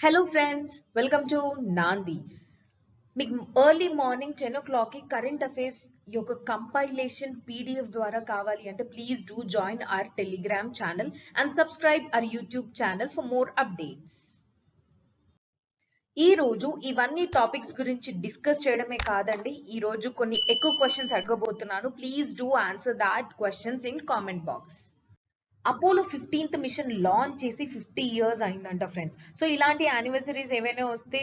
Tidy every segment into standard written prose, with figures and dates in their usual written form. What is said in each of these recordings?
Hello friends, welcome to Nandi. మీకు early morning 10 o'clock కి current affairs యొక్క compilation PDF ద్వారా కావాలి అంటే please do join hour Telegram channel and subscribe our YouTube channel for more updates. ఈ రోజు ఇవన్నీ టాపిక్స్ గురించి డిస్కస్ చేయడమే కాదండి, ఈ రోజు కొన్ని ఎక్కువ క్వశ్చన్స్ అడగబోతున్నాను. Please do answer that questions in comment box. Apollo 15th mission launch చేసి 50 years అయిందంట ఫ్రెండ్స్. సో ఇలాంటి యానివర్సరీస్ ఏవైనా వస్తే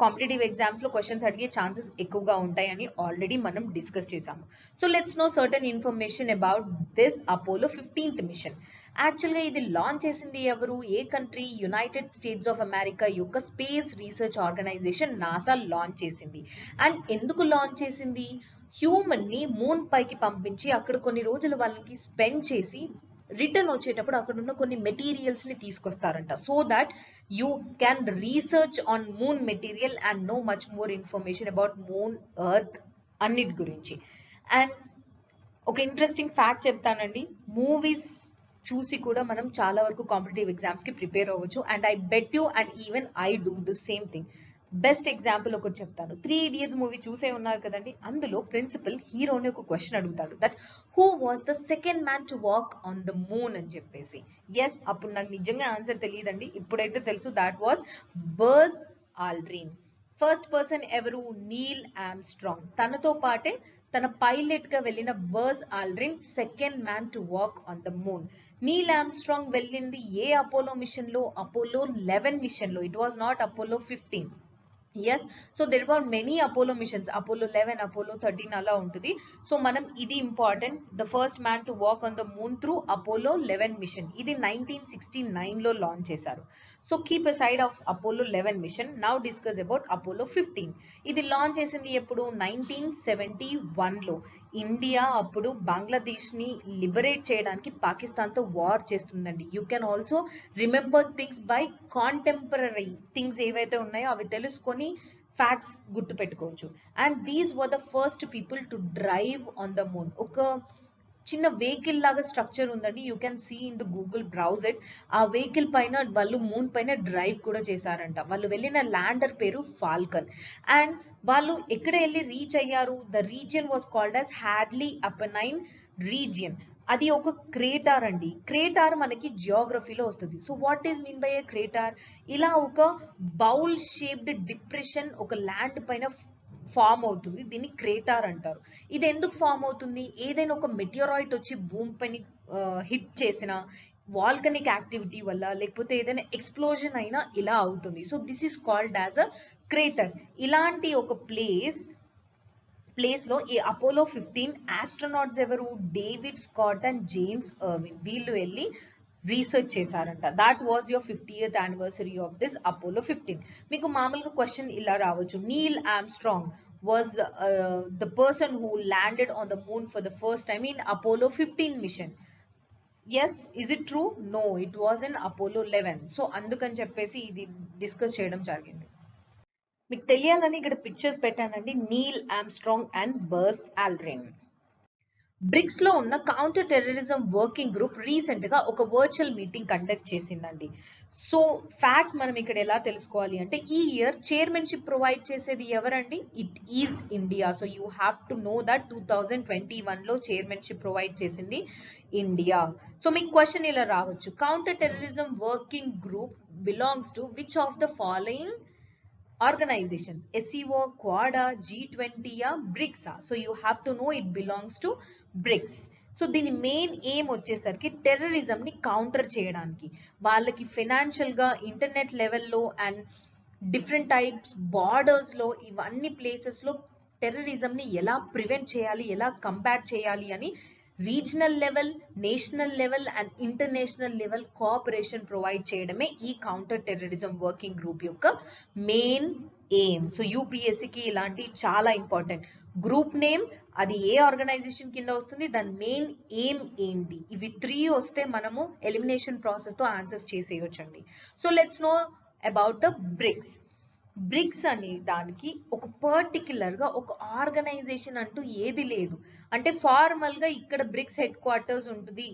కాంపిటేటివ్ ఎగ్జామ్స్ లో క్వశ్చన్స్ అడిగే ఛాన్సెస్ ఎక్కువగా ఉంటాయని ఆల్రెడీ మనం డిస్కస్ చేసాము. So let's know certain information about this Apollo 15th mission. యాక్చువల్గా ఇది లాంచ్ చేసింది ఎవరు, ఏ country? United States of America యొక్క space research organization NASA launch చేసింది. అండ్ ఎందుకు లాంచ్ చేసింది? హ్యూమన్ ని మూన్ పైకి పంపించి అక్కడ కొన్ని రోజులు వాళ్ళకి స్పెండ్ చేసి రిటర్న్ వచ్చేటప్పుడు అక్కడ ఉన్న కొన్ని మెటీరియల్స్ ని తీసుకొస్తారంట. So that you can research on moon material and know much more information about moon, earth అన్నిటి గురించి. అండ్ ఒక ఇంట్రెస్టింగ్ ఫ్యాక్ట్ చెప్తానండి, మూవీస్ చూసి కూడా మనం చాలా వరకు కాంపిటేటివ్ ఎగ్జామ్స్ కి ప్రిపేర్ అవ్వచ్చు. And I bet you and even I do the same thing. Best example ఒకటి చెప్తాను. 3 Idiots మూవీ చూసే ఉన్నారు కదండి, అందులో ప్రిన్సిపల్ హీరోని ఒక క్వశ్చన్ అడుగుతాడు, that who was the second man to walk on the moon అని చెప్పేసి. ఎస్, అప్పుడు నాకు నిజంగా ఆన్సర్ తెలియదండి, ఇప్పుడైతే తెలుసు, that was Buzz Aldrin. First person ఎవరు? Neil Armstrong. తనతో పాటే తన పైలట్ గా వెళ్ళిన Buzz Aldrin second man to walk on the moon. Neil Armstrong వెళ్ళింది ఏ అపోలో మిషన్ లో? అపోలో 11 మిషన్ లో. It was not Apollo 15. yes, so there were many Apollo missions, Apollo 11, Apollo 13 అలా ఉంటుంది. సో మనం ఇది important, the first man to walk on the moon through Apollo 11 mission. ఇది 1969 లో లాంచ్ చేశారు. So keep aside of Apollo 11 mission. Now discuss about Apollo 15. ఇది launch చేసింది ఎప్పుడు? 1971 లో. ఇండియా అప్పుడు బంగ్లాదేశ్ ని లిబరేట్ చేయడానికి పాకిస్తాన్ తో వార్ చేస్తుందండి. You can also remember things by contemporary things ఏవైతే ఉన్నాయో అవి తెలుసుకొని ఫ్యాక్ట్స్ గుర్తు పెట్టుకోవచ్చు. And these were the first people to drive on the moon. ఒక చిన్న వెహికల్ లాగా స్ట్రక్చర్ ఉందండి, you can see in the Google browse it. ఆ వెహికల్ పైన వాళ్ళు మూన్ పైన డ్రైవ్ కూడా చేశారంట. వాళ్ళు వెళ్ళిన ల్యాండర్ పేరు ఫాల్కన్. అండ్ వాళ్ళు ఎక్కడ వెళ్ళి రీచ్ అయ్యారు? The region was called as Hadley Apennine region. అది ఒక క్రేటార్ అండి. క్రేటార్ మనకి జియోగ్రఫీలో వస్తుంది. So what is mean by a crater? ఇలా ఒక బౌల్ షేప్డ్ డిప్రెషన్ ఒక ల్యాండ్ పైన ఫామ్ అవుతుంది, దీన్ని క్రేటార్ అంటారు. ఇది ఎందుకు ఫామ్ అవుతుంది? ఏదైనా ఒక మెటియోరాయిడ్ వచ్చి భూమి పైన హిట్ చేసిన వాల్కనిక్ యాక్టివిటీ వల్ల, లేకపోతే ఏదైనా ఎక్స్ప్లోజన్ అయినా ఇలా అవుతుంది. So this is called as a crater. ఇలాంటి ఒక ప్లేస్ లో ఈ అపోలో 15 ఆస్ట్రోనాట్స్ ఎవరు? David Scott and James Irwin. వీళ్ళు వెళ్ళి రీసెర్చ్ చేశారంట. That was your 50th anniversary of this Apollo 15. మీకు మామూలుగా క్వశ్చన్ ఇలా రావచ్చు, Neil Armstrong was the person who landed on the moon for the first time in Apollo 15 mission. Yes, is it true? No, it was in Apollo 11. So అందుకని చెప్పేసి ఇది discuss చేయడం జరిగింది. మీకు తెలియాలని ఇక్కడ పిక్చర్స్ పెట్టానండి, Neil Armstrong and Buzz Aldrin. BRICS లో ఉన్న counter terrorism working group recent గా ఒక వర్చువల్ మీటింగ్ కండక్ట్ చేసిందండి. సో ఫ్యాక్ట్స్ మనం ఇక్కడ ఎలా తెలుసుకోవాలి అంటే, ఈ ఇయర్ చైర్మన్షిప్ ప్రొవైడ్ చేసేది ఎవరండి? It is India. So you have to know that 2021 లో చైర్మన్షిప్ ప్రొవైడ్ చేసింది ఇండియా. సో మీకు క్వశ్చన్ ఇలా రావచ్చు, counter terrorism working group belongs to which of the following organizations? SCO, Quada, G20 या BRICS. So you have to know it belongs to BRICS. So దీని main aim వచ్చేసరికి terrorism ని counter చేయడానికి, వాళ్ళకి financial గా internet లెవెల్లో and different types borders లో ఇవన్నీ ప్లేసెస్ లో టెర్రరిజం ని ఎలా ప్రివెంట్ చేయాలి, ఎలా కంబాట్ చేయాలి అని regional level, national level and international level cooperation provide చేయడమే ఈ కౌంటర్ టెర్రరిజం వర్కింగ్ గ్రూప్ యొక్క మెయిన్ ఎయిమ్. సో యూపీఎస్సీకి ఇలాంటి చాలా ఇంపార్టెంట్. గ్రూప్ నేమ్, అది ఏ ఆర్గనైజేషన్ కింద వస్తుంది, దాని మెయిన్ ఎయిమ్ ఏంటి, ఇవి 3 వస్తే మనము ఎలిమినేషన్ ప్రాసెస్ తో ఆన్సర్స్ చేసేయొచ్చండి. So let's know about the BRICS. BRICS అనే దానికి ఒక పర్టిక్యులర్ గా ఒక ఆర్గనైజేషన్ అంటూ ఏది లేదు. అంటే ఫార్మల్ గా ఇక్కడ బ్రిక్స్ హెడ్ క్వార్టర్స్ ఉంటుంది,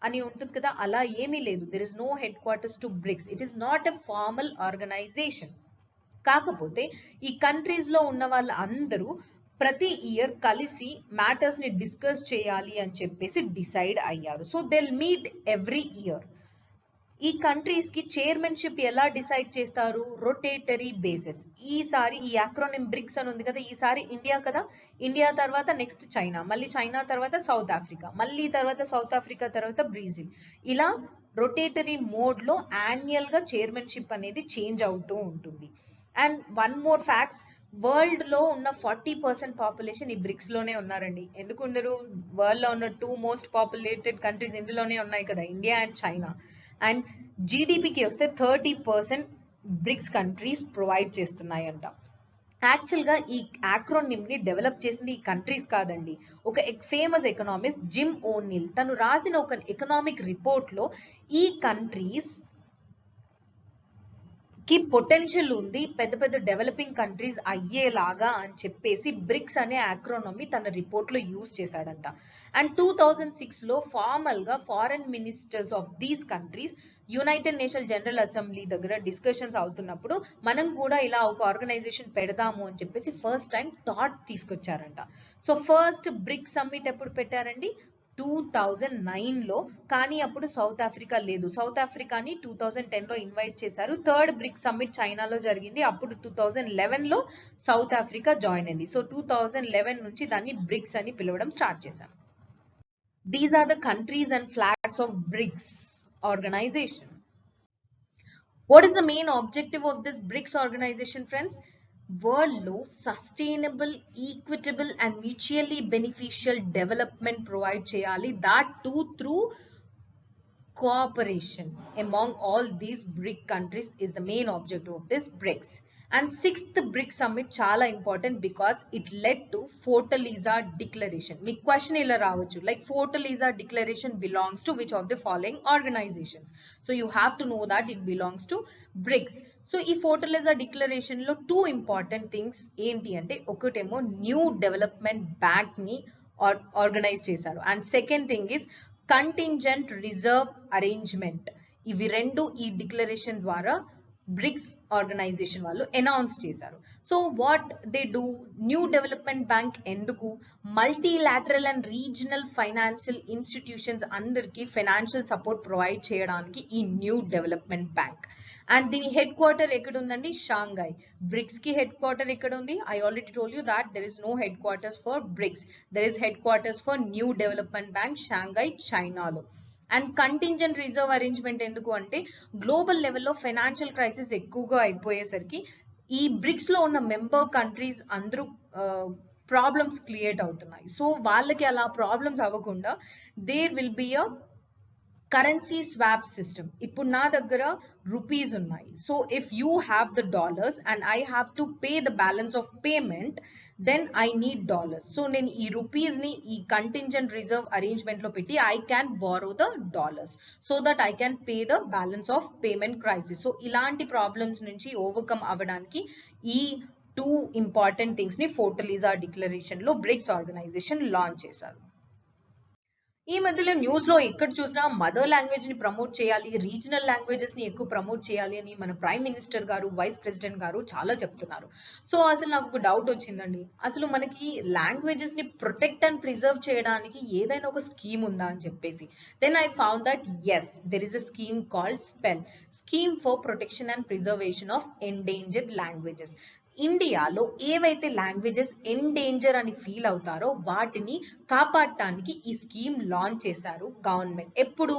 అని ఉంటుంది కదా, అలా ఏమీ లేదు. There is no headquarters to BRICS. It is not a formal organisation. కాకపోతే ఈ కంట్రీస్ లో ఉన్న వాళ్ళ అందరూ ప్రతి ఇయర్ కలిసి మ్యాటర్స్ ని డిస్కస్ చేయాలి అని చెప్పేసి డిసైడ్ అయ్యారు. So they meet every year. ఈ కంట్రీస్ కి చైర్మన్షిప్ ఎలా డిసైడ్ చేస్తారు? Rotatory basis. ఈసారి ఈ యాక్రోనిమ్ బ్రిక్స్ అని ఉంది కదా, ఈసారి ఇండియా కదా, ఇండియా తర్వాత నెక్స్ట్ చైనా, మళ్ళీ చైనా తర్వాత సౌత్ ఆఫ్రికా, మళ్ళీ తర్వాత సౌత్ ఆఫ్రికా తర్వాత బ్రెజిల్. ఇలా రొటేటరీ మోడ్ లో యాన్యువల్ గా చైర్మన్షిప్ అనేది చేంజ్ అవుతూ ఉంటుంది. And one more facts, world లో ఉన్న 40% పాపులేషన్ ఈ బ్రిక్స్ లోనే ఉన్నారండి. ఎందుకు ఉండరు? వరల్డ్ లో ఉన్న 2 మోస్ట్ పాపులేటెడ్ కంట్రీస్ ఇందులోనే ఉన్నాయి కదా, ఇండియా అండ్ చైనా. అండ్ జీడిపికి వస్తే 30% బ్రిక్స్ కంట్రీస్ ప్రొవైడ్ చేస్తున్నాయంట. యాక్చువల్ గా ఈ యాక్రోనిమ్ ని డెవలప్ చేసింది ఈ కంట్రీస్ కాదండి, ఒక ఫేమస్ ఎకనామిస్ట్ జిమ్ ఓనిల్ తను రాసిన ఒక ఎకనామిక్ రిపోర్ట్ లో ఈ కంట్రీస్ కి పొటెన్షియల్ ఉంది పెద్ద పెద్ద డెవలపింగ్ కంట్రీస్ అయ్యేలాగా అని చెప్పేసి బ్రిక్స్ అనే యాక్రోనమీ తన రిపోర్ట్ లో యూజ్ చేశాడంట. అండ్ 2006 లో ఫార్మల్ గా foreign ministers of these countries United Nation General Assembly దగ్గర డిస్కషన్స్ అవుతున్నప్పుడు మనం కూడా ఇలా ఒక ఆర్గనైజేషన్ పెడదాము అని చెప్పేసి ఫస్ట్ టైం థాట్ తీసుకొచ్చారంట. సో ఫస్ట్ బ్రిక్స్ సమ్మిట్ ఎప్పుడు పెట్టారండి? 2009 లో. కానీ అప్పుడు సౌత్ ఆఫ్రికా లేదు. సౌత్ ఆఫ్రికాని 2010 లో ఇన్వైట్ చేశారు. థర్డ్ బ్రిక్స్ సమ్మిట్ చైనాలో జరిగింది. అప్పుడు 2011 లో సౌత్ ఆఫ్రికా జాయిన్ అయింది. సో 2011 నుంచి దాన్ని బ్రిక్స్ అని పిలవడం స్టార్ట్ చేశాం. These are the countries and flags of BRICS organisation. What is the main objective of this BRICS organization, friends? World లో sustainable, equitable and mutually beneficial development provide చేయాలి. That too through cooperation among all these BRIC countries is the main objective of this BRICS. And 6th BRIC summit చాలా important because it led to Fortaleza Declaration. Me question ఇలా రావచ్చు, like Fortaleza Declaration belongs to which of the following organizations? So you have to know that it belongs to BRICS. So ఈ Fortaleza Declaration లో 2 important things ఏంటి అంటే, ఒకటేమో new development bank ని organize చేశారు. And second thing is contingent reserve arrangement. ఇవి రెండు ఈ డిక్లరేషన్ ద్వారా బ్రిక్స్ ఆర్గనైజేషన్ వాళ్ళు అనౌన్స్ చేశారు. So what they do? New development bank ఎందుకు? Multilateral and regional financial institutions అందరికీ ఫైనాన్షియల్ సపోర్ట్ ప్రొవైడ్ చేయడానికి ఈ న్యూ డెవలప్మెంట్ బ్యాంక్. అండ్ దీని హెడ్ క్వార్టర్ ఎక్కడ ఉందండి? షాంఘై. బ్రిక్స్ కి హెడ్ క్వార్టర్ ఎక్కడ ఉంది? I already told you that there is no headquarters for BRICS. There is headquarters for New development Bank Shanghai, చైనాలో. And contingent reserve arrangement ఎందుకు అంటే, global లెవెల్లో financial crisis ఎక్కువగా అయిపోయేసరికి ఈ బ్రిక్స్ లో ఉన్న మెంబర్ కంట్రీస్ అందరూ ప్రాబ్లమ్స్ క్రియేట్ అవుతున్నాయి. సో వాళ్ళకి అలా ప్రాబ్లమ్స్ అవ్వకుండా there will be a currency swap system. ఇప్పుడు నా దగ్గర రూపీస్ ఉన్నాయి. So if you have the dollars and I have to pay the balance of payment, then I need dollars. So నేను ఈ రూపీస్ ని ఈ కంటింజెంట్ రిజర్వ్ అరేంజ్మెంట్ లో పెట్టి I can borrow the dollars so that I can pay the balance of payment crisis. So ఇలాంటి problems నుంచి overcome అవ్వడానికి ఈ 2 ఇంపార్టెంట్ థింగ్స్ ని ఫోర్టలీజా డిక్లరేషన్ లో బ్రిక్స్ ఆర్గనైజేషన్ లాంచ్ చేశారు. ఈ మధ్యలో న్యూస్ లో ఎక్కడ చూసినా మదర్ లాంగ్వేజ్ ని ప్రమోట్ చేయాలి, రీజనల్ లాంగ్వేజెస్ ని ఎక్కువ ప్రమోట్ చేయాలి అని మన ప్రైమ్ మినిస్టర్ గారు, వైస్ ప్రెసిడెంట్ గారు చాలా చెప్తున్నారు. సో అసలు నాకు ఒక డౌట్ వచ్చిందండి, అసలు మనకి లాంగ్వేజెస్ ని ప్రొటెక్ట్ అండ్ ప్రిజర్వ్ చేయడానికి ఏదైనా ఒక స్కీమ్ ఉందా అని చెప్పేసి. Then I found that yes, there is a scheme called SPEL, scheme for protection and preservation of endangered languages. ఇండియాలో ఏవైతే లాంగ్వేజెస్ ఎండేంజర్ అని ఫీల్ అవుతారో వాటిని కాపాడటానికి ఈ స్కీమ్ లాంచ్ చేశారు గవర్నమెంట్. ఎప్పుడు?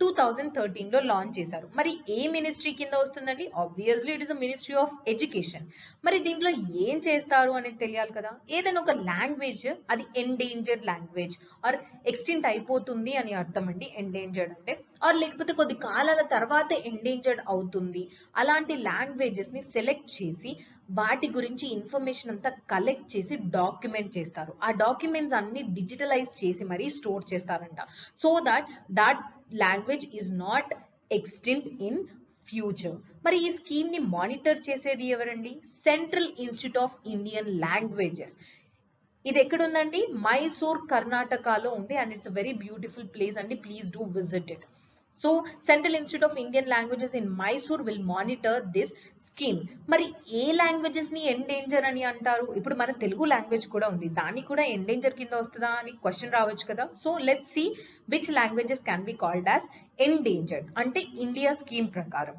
2013 లో లాంచ్ చేశారు. మరి ఏ మినిస్ట్రీ కింద వస్తుందండి? Obviously it is a ministry of education. మరి దీంట్లో ఏం చేస్తారు అనేది తెలియాలి కదా. ఏదైనా ఒక లాంగ్వేజ్ అది ఎండేంజర్డ్ లాంగ్వేజ్ ఆర్ ఎక్స్టింట్ అయిపోతుంది అని అర్థం అండి ఎండేంజర్డ్ అంటే, ఆర్ లేకపోతే కొద్ది కాలాల తర్వాత ఎండేంజర్డ్ అవుతుంది, అలాంటి లాంగ్వేజెస్ ని సెలెక్ట్ చేసి వాటి గురించి ఇన్ఫర్మేషన్ అంతా కలెక్ట్ చేసి డాక్యుమెంట్ చేస్తారు. ఆ డాక్యుమెంట్స్ అన్ని డిజిటలైజ్ చేసి మరీ స్టోర్ చేస్తారంట. So that language is not extinct in future. మరి ఈ స్కీమ్ ని మానిటర్ చేసేది ఎవరండి? Central Institute of Indian Languages. ఇది ఎక్కడ ఉందండి? మైసూర్ కర్ణాటకలో ఉంది and it's a very beautiful place అండి. Please do visit it. So Central Institute of Indian Languages in Mysore will monitor this scheme. మరి ఏ లాంగ్వేజెస్ ని ఎండేంజర్ అని అంటారు? ఇప్పుడు మన తెలుగు లాంగ్వేజ్ కూడా ఉంది, దాన్ని కూడా ఎండేంజర్ కింద వస్తుందా అని క్వశ్చన్ రావచ్చు కదా. So let's see which languages can be called as endangered. అంటే ఇండియా స్కీమ్ ప్రకారం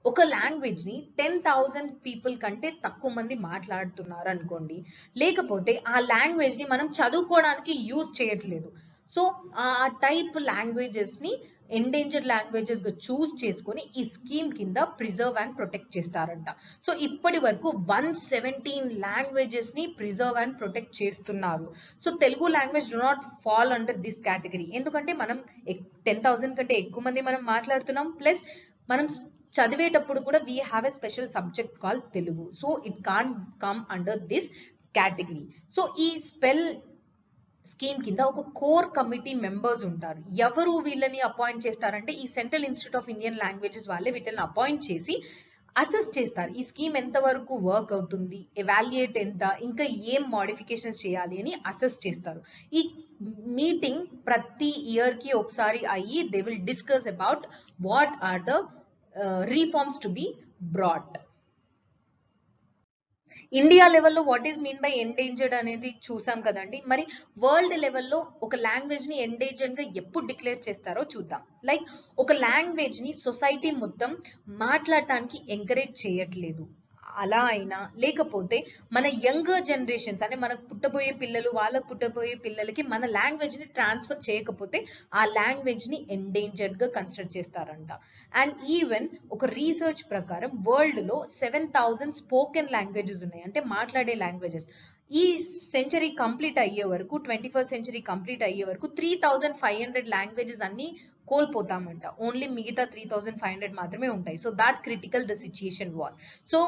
ఒక లాంగ్వేజ్ ని 10,000 పీపుల్ కంటే తక్కువ మంది మాట్లాడుతున్నారు అనుకోండి, లేకపోతే ఆ లాంగ్వేజ్ ని మనం చదువుకోవడానికి యూజ్ చేయట్లేదు, సో ఆ టైప్ లాంగ్వేజెస్ ని ఎండేంజర్డ్ లాంగ్వేజెస్ గా చూస్ చేసుకొని ఈ స్కీమ్ కింద ప్రిజర్వ్ అండ్ ప్రొటెక్ట్ చేస్తారంట. సో ఇప్పటి వరకు 117 లాంగ్వేజెస్ ని ప్రిజర్వ్ అండ్ ప్రొటెక్ట్ చేస్తున్నారు. So Telugu language do not fall under this category, ఎందుకంటే మనం 10,000 కంటే ఎక్కువ మంది మనం మాట్లాడుతున్నాం, ప్లస్ మనం చదివేటప్పుడు కూడా we have a special subject called Telugu, so it can't come under this category. So ఈ స్పెల్ స్కీమ్ కింద ఒక కోర్ కమిటీ మెంబర్స్ ఉంటారు. ఎవరు వీళ్ళని అపాయింట్ చేస్తారంటే ఈ central Institute of Indian languages వాళ్ళే వీటిని అపాయింట్ చేసి అసెస్ చేస్తారు. ఈ స్కీమ్ ఎంత వరకు వర్క్ అవుతుంది, ఎవాల్యుయేట్ ఎంత, ఇంకా ఏం మోడిఫికేషన్స్ చేయాలి అని అసెస్ చేస్తారు. ఈ మీటింగ్ ప్రతి ఇయర్ కి ఒకసారి అయ్యి they will discuss about what are the reforms to be brought. India లెవెల్లో what is mean by endangered అనేది చూసాం కదండి. మరి వరల్డ్ లెవెల్లో ఒక లాంగ్వేజ్ ని ఎండేంజర్డ్ గా ఎప్పుడు డిక్లేర్ చేస్తారో చూద్దాం. లైక్ ఒక లాంగ్వేజ్ ని సొసైటీ మొత్తం మాట్లాడటానికి ఎంకరేజ్ చేయట్లేదు, అలా అయినా లేకపోతే మన యంగర్ జనరేషన్స్ అంటే మనకు పుట్టబోయే పిల్లలు వాళ్ళకు పుట్టబోయే పిల్లలకి మన లాంగ్వేజ్ ని ట్రాన్స్ఫర్ చేయకపోతే ఆ లాంగ్వేజ్ ని ఎండేంజర్డ్ గా కన్సిడర్ చేస్తారంట. అండ్ ఈవెన్ ఒక రీసెర్చ్ ప్రకారం వరల్డ్ లో 7,000 స్పోకెన్ లాంగ్వేజెస్ ఉన్నాయి, అంటే మాట్లాడే లాంగ్వేజెస్. ఈ సెంచరీ కంప్లీట్ అయ్యే వరకు 21st సెంచరీ కంప్లీట్ అయ్యే వరకు 3,500 లాంగ్వేజెస్ అన్ని కోల్పోతామంట. ఓన్లీ మిగతా 3,500 మాత్రమే ఉంటాయి. So that critical the situation was. So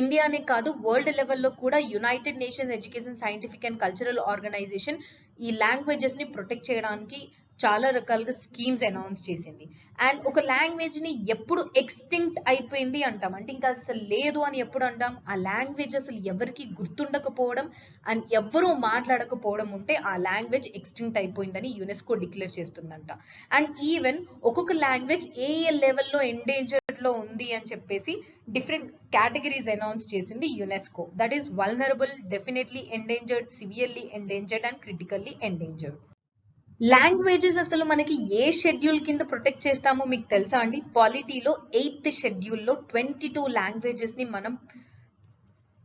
ఇండియానే కాదు వరల్డ్ లెవెల్లో కూడా United Nations Education Scientific and Cultural Organization ఈ లాంగ్వేజెస్ ని ప్రొటెక్ట్ చేయడానికి చాలా రకాలుగా స్కీమ్స్ అనౌన్స్ చేసింది. అండ్ ఒక లాంగ్వేజ్ ని ఎప్పుడు ఎక్స్టింక్ట్ అయిపోయింది అంటాం, అంటే ఇంకా అసలు లేదు అని ఎప్పుడు అంటాం? ఆ లాంగ్వేజ్ అసలు ఎవరికి గుర్తుండకపోవడం అండ్ ఎవ్వరూ మాట్లాడకపోవడం ఉంటే ఆ లాంగ్వేజ్ ఎక్స్టింక్ట్ అయిపోయిందని యునెస్కో డిక్లేర్ చేస్తుందంట. అండ్ ఈవెన్ ఒక్కొక్క లాంగ్వేజ్ ఏ లెవెల్లో ఎండేంజర్డ్ లో ఉంది అని చెప్పేసి డిఫరెంట్ కేటగిరీస్ అనౌన్స్ చేసింది UNESCO. That is vulnerable, definitely endangered, severely endangered and critically endangered. Languages అసలు మనకి ఏ షెడ్యూల్ కింద ప్రొటెక్ట్ చేస్తామో మీకు తెలుసా అండి? పాలిటీలో 8th షెడ్యూల్లో 22 లాంగ్వేజెస్ ని మనం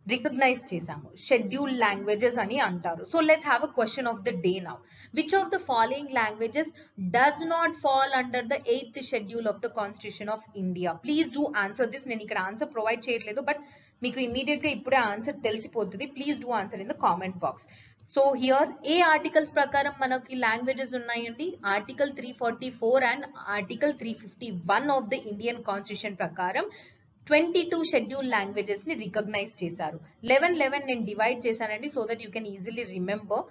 రికగ్నైజ్ చేసాము, షెడ్యూల్ లాంగ్వేజెస్ అని అంటారు. So let's have a question of the day now. Which of the following languages does not fall under the 8th schedule of the constitution of India? Please do answer this. నేను ఇక్కడ answer provide చేయట్లేదు, but మీకు immediate గా ఇప్పుడే answer తెలిసిపోతుంది. Please do answer in the comment box. So here A articles ప్రకారం మనకి languages ఉన్నాయండి? Article 344 and article 351 of the Indian constitution ప్రకారం 22 షెడ్యూల్ లాంగ్వేజెస్ ని రికగ్నైజ్ చేశారు. 11 నేను డివైడ్ చేశానండి so that you can easily remember.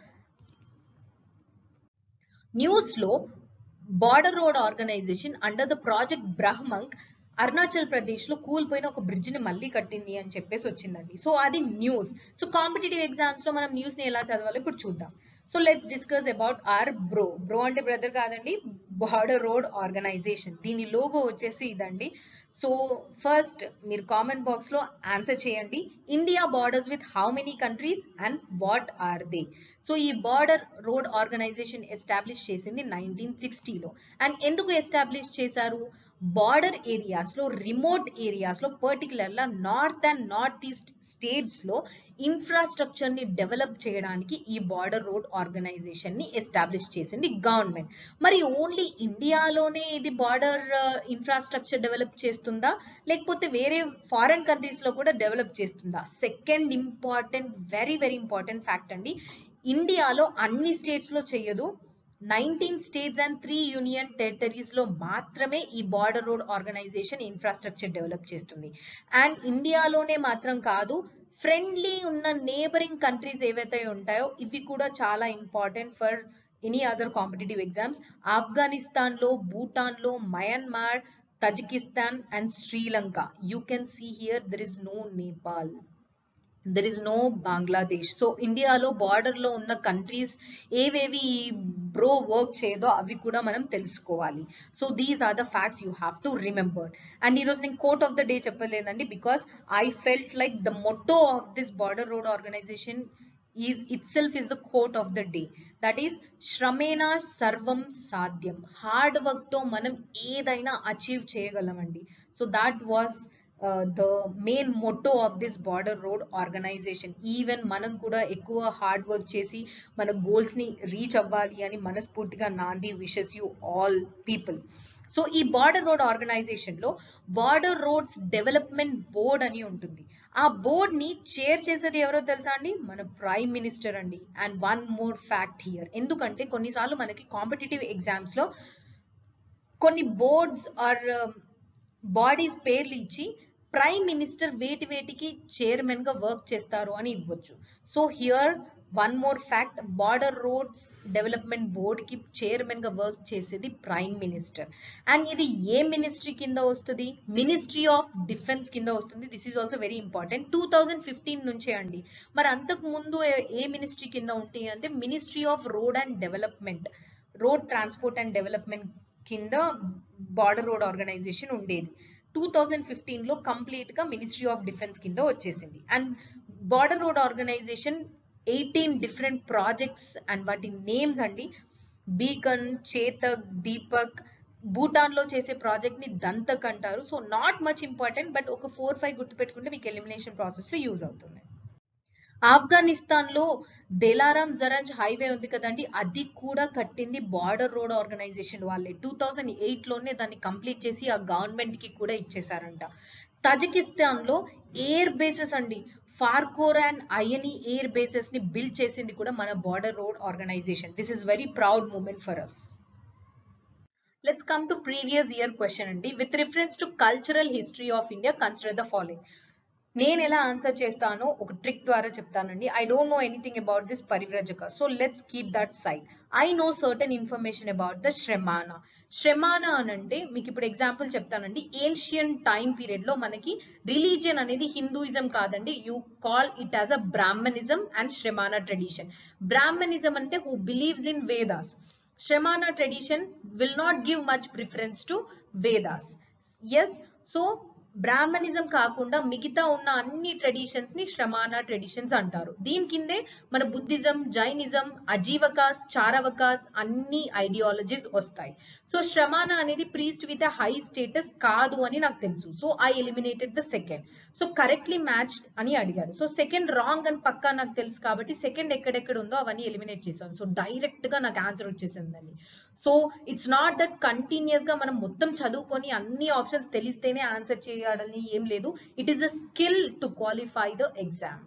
News లో border road organisation under the project బ్రహ్మంక్ అరుణాచల్ ప్రదేశ్ లో కూలిపోయిన ఒక బ్రిడ్జ్ ని మళ్ళీ కట్టింది అని చెప్పేసి వచ్చిందండి. సో అది న్యూస్. సో కాంపిటేటివ్ ఎగ్జామ్స్ లో మనం న్యూస్ ని ఎలా చదవాలో ఇప్పుడు చూద్దాం. So let's discuss about our bro అంటే బ్రదర్ కాదండి, బార్డర్ రోడ్ ఆర్గనైజేషన్. దీని లోగో వచ్చేసి ఇదండి. సో ఫస్ట్ మీరు కామెంట్ బాక్స్ లో ఆన్సర్ చేయండి. India borders with how many countries and what are they? So ఈ బార్డర్ రోడ్ ఆర్గనైజేషన్ ఎస్టాబ్లిష్ చేసింది 1960లో. అండ్ ఎందుకు ఎస్టాబ్లిష్ చేశారు? బార్డర్ ఏరియాస్ లో, రిమోట్ ఏరియాస్ లో, పర్టికులర్ గా north and north east states లో ఇన్ఫ్రాస్ట్రక్చర్ ని డెవలప్ చేయడానికి ఈ బార్డర్ రోడ్ ఆర్గనైజేషన్ ని ఎస్టాబ్లిష్ చేసింది గవర్నమెంట్. మరి ఓన్లీ ఇండియాలోనే ఇది బార్డర్ ఇన్ఫ్రాస్ట్రక్చర్ డెవలప్ చేస్తుందా, లేకపోతే వేరే ఫారెన్ కంట్రీస్ లో కూడా డెవలప్ చేస్తుందా? Second important, very very important fact అండి. ఇండియాలో అన్ని స్టేట్స్ లో చేయదు, 19 స్టేట్స్ అండ్ 3 యూనియన్ టెరిటరీస్ లో మాత్రమే ఈ border road organisation infrastructure develop చేస్తుంది. అండ్ ఇండియాలోనే మాత్రం కాదు, ఫ్రెండ్లీ ఉన్న నేబరింగ్ కంట్రీస్ ఏవైతే ఉంటాయో ఇవి కూడా చాలా important for any other competitive exams. Afghanistan లో, భూటాన్ లో, Myanmar, Tajikistan and Sri Lanka. You can see here there is no Nepal. There is no Bangladesh. So ఇండియాలో బార్డర్ లో ఉన్న కంట్రీస్ ఏవేవి బ్రో వర్క్ చేయదో అవి కూడా మనం తెలుసుకోవాలి. So these are the facts you have to remember. And ఈరోజు నేను కోట్ ఆఫ్ ద డే చెప్పలేదండి, because I felt like the motto of this border road organisation is the quote of the day. That is Shramena Sarvam Sadhyam. Hard work తో మనం ఏదైనా achieve చేయగలమండి. So that was the main motto of this border road organization. Even మనం కూడా ఎక్కువ hard work చేసి మన goals ని reach అవ్వాలి అని మనస్ఫూర్తిగా నాంది wishes you all people. So ఈ బార్డర్ రోడ్ ఆర్గనైజేషన్ లో బార్డర్ రోడ్స్ డెవలప్మెంట్ బోర్డ్ అని ఉంటుంది. ఆ బోర్డ్ ని చైర్ చేసేది ఎవరో తెలుసా అండి? మన ప్రైమ్ మినిస్టర్ అండి. And one more fact here, ఎందుకంటే కొన్నిసార్లు మనకి కాంపిటేటివ్ ఎగ్జామ్స్ లో కొన్ని బోర్డ్స్ ఆర్ బాడీస్ పేర్లు ఇచ్చి ప్రైమ్ మినిస్టర్ వేటికి చైర్మన్ గా వర్క్ చేస్తారు అని ఇవ్వచ్చు. So here one more fact, border roads development board కి చైర్మన్ గా వర్క్ చేసేది ప్రైమ్ మినిస్టర్. అండ్ ఇది ఏ మినిస్ట్రీ కింద వస్తుంది? మినిస్ట్రీ ఆఫ్ డిఫెన్స్ కింద వస్తుంది. This is also very important. 2015 నుంచే అండి. మరి అంతకు ముందు ఏ మినిస్ట్రీ కింద ఉంటాయి అంటే ministry of road and development, road transport and development కింద బార్డర్ రోడ్ ఆర్గనైజేషన్ ఉండేది. 2015 లో కంప్లీట్ గా మినిస్ట్రీ ఆఫ్ డిఫెన్స్ కింద వచ్చేసింది. And border road organisation 18 different projects and వాటి నేమ్స్ అండి: బీకన్, చేతక్, దీపక్. భూటాన్ లో చేసే ప్రాజెక్ట్ ని దంతక్ అంటారు. So not much important, but ఒక 4-5 గుర్తుపెట్టుకుంటే మీకు ఎలిమినేషన్ ప్రాసెస్ లో యూజ్ అవుతుంది. ఆఫ్ఘనిస్తాన్ లో దేలారాం జరంజ్ హైవే ఉంది కదండి, అది కూడా కట్టింది బార్డర్ రోడ్ ఆర్గనైజేషన్ వాళ్ళే. 2008 లోనే దాన్ని కంప్లీట్ చేసి ఆ గవర్నమెంట్ కి కూడా ఇచ్చేసారంట. తజికిస్తాన్ లో ఎయిర్ బేసెస్ అండి, ఫార్కోర్ అండ్ ఐఎన్ఈ ఎయిర్ బేసెస్ ని బిల్డ్ చేసింది కూడా మన border road organisation. This is very proud moment for us. Let's come to previous year question అండి. With reference to cultural history of India, consider the following. నేను ఎలా answer చేస్తానో ఒక ట్రిక్ ద్వారా చెప్తానండి. I don't know anything about this పరివ్రజక, so let's keep that side. I know certain information about the Shramana. Shramana అని అంటే మీకు ఇప్పుడు ఎగ్జాంపుల్ చెప్తానండి. ఏన్షియన్ టైం పీరియడ్ లో మనకి రిలీజియన్ అనేది హిందూయిజం కాదండి. You call it as a Brahmanism and Shramana tradition. Brahmanism అంటే who believes in Vedas. Shramana tradition will not give much preference to Vedas. Yes, so Brahminism కాకుండా మిగతా ఉన్న అన్ని ట్రెడిషన్స్ ని శ్రమానా ట్రెడిషన్స్ అంటారు. దీని కిందే మన బుద్ధిజం, జైనిజం, అజీవకాస్, చారవకాస్ అన్ని ఐడియాలజీస్ వస్తాయి. సో శ్రమానా అనేది ప్రీస్ట్ విత్ హై స్టేటస్ కాదు అని నాకు తెలుసు. So I eliminated the second. So correctly matched అని అడిగారు. సో సెకండ్ రాంగ్ అని పక్కా నాకు తెలుసు కాబట్టి సెకండ్ ఎక్కడెక్కడ ఉందో అవన్నీ ఎలిమినేట్ చేశాను. సో డైరెక్ట్ గా నాకు ఆన్సర్ వచ్చేసిందండి. So it's not that continuous గా మనం మొత్తం చదువుకొని అన్ని ఆప్షన్స్ తెలిస్తేనే ఆన్సర్ చేయాలని ఏం లేదు. It is a skill to qualify the exam.